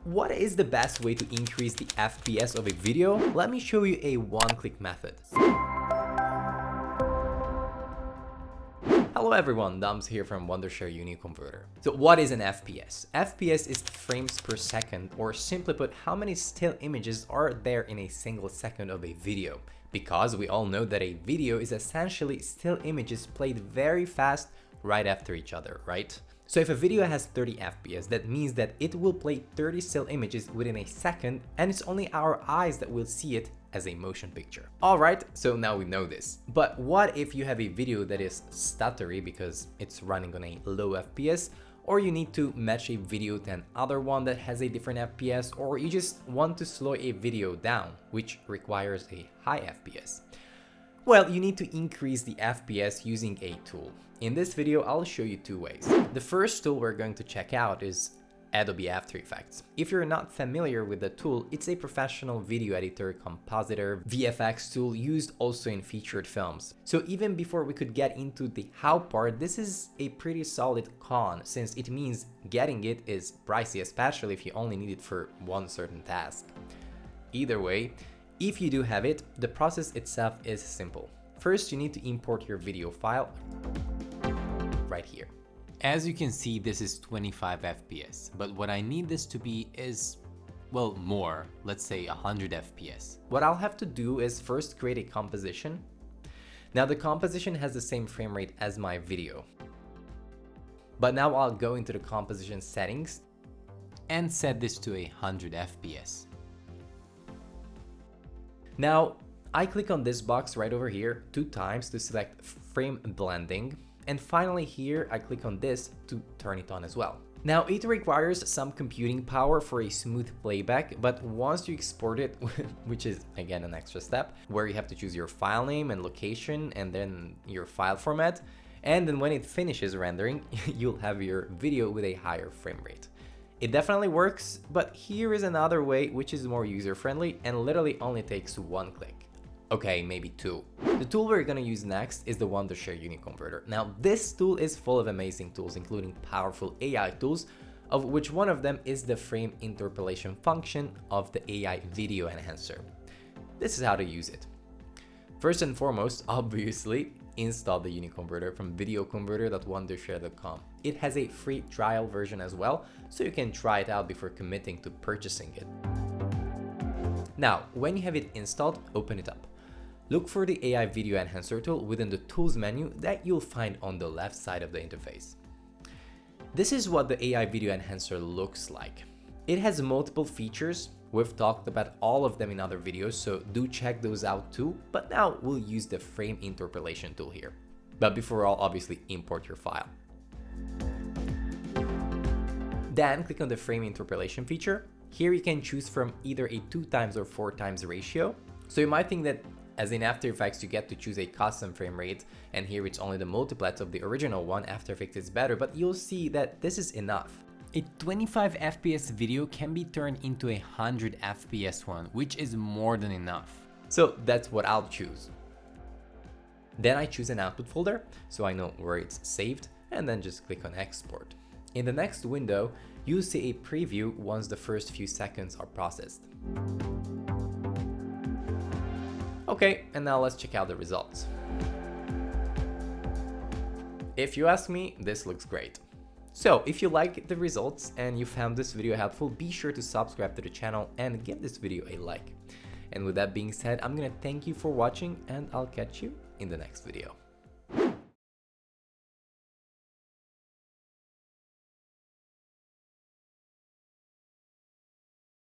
what is the best way to increase the FPS of a video? Let me show you a one-click method. Hello everyone, Dams here from Wondershare Uni Converter. So what is an FPS? FPS is frames per second, or simply put, how many still images are there in a single second of a video. Because we all know that a video is essentially still images played very fast right after each other, right? So if a video has 30 FPS, that means that it will play 30 still images within a second, and it's only our eyes that will see it as a motion picture. Alright, so now we know this. But what if you have a video that is stuttery because it's running on a low FPS, or you need to match a video to another one that has a different FPS, or you just want to slow a video down, which requires a high FPS? Well, you need to increase the FPS using a tool. In this video, I'll show you two ways. The first tool we're going to check out is Adobe After Effects. If you're not familiar with the tool, it's a professional video editor, compositor, VFX tool used also in featured films. So even before we could get into the how part, this is a pretty solid con, since it means getting it is pricey, especially if you only need it for one certain task. Either way, if you do have it, the process itself is simple. First, you need to import your video file right here. As you can see, this is 25 FPS, but what I need this to be is, well, more, let's say 100 FPS. What I'll have to do is first create a composition. Now the composition has the same frame rate as my video. But now I'll go into the composition settings and set this to 100 FPS. Now, I click on this box right over here 2 times to select frame blending. And finally here, I click on this to turn it on as well. Now it requires some computing power for a smooth playback, but once you export it, which is again an extra step, where you have to choose your file name and location and then your file format, and then when it finishes rendering, you'll have your video with a higher frame rate. It definitely works, but here is another way which is more user-friendly and literally only takes 1 click. Okay, maybe 2. The tool we're gonna use next is the Wondershare Uni Converter. Now, this tool is full of amazing tools, including powerful AI tools, of which one of them is the frame interpolation function of the AI video enhancer. This is how to use it. First and foremost, obviously, install the Uni Converter from videoconverter.wondershare.com. It has a free trial version as well, so you can try it out before committing to purchasing it. Now, when you have it installed, open it up. Look for the AI Video Enhancer tool within the Tools menu that you'll find on the left side of the interface. This is what the AI Video Enhancer looks like. It has multiple features. We've talked about all of them in other videos, so do check those out too, but now we'll use the frame interpolation tool here. But before all, obviously import your file. Then click on the frame interpolation feature. Here you can choose from either a 2 times or 4 times ratio. So you might think that as in After Effects, you get to choose a custom frame rate, and here it's only the multiplets of the original one. After Effects is better, but you'll see that this is enough. A 25 FPS video can be turned into a 100 FPS one, which is more than enough. So that's what I'll choose. Then I choose an output folder, so I know where it's saved, and then just click on Export. In the next window, you'll see a preview once the first few seconds are processed. Okay, and now let's check out the results. If you ask me, this looks great. So if you like the results and you found this video helpful, be sure to subscribe to the channel and give this video a like. And with that being said, I'm gonna thank you for watching, and I'll catch you in the next video.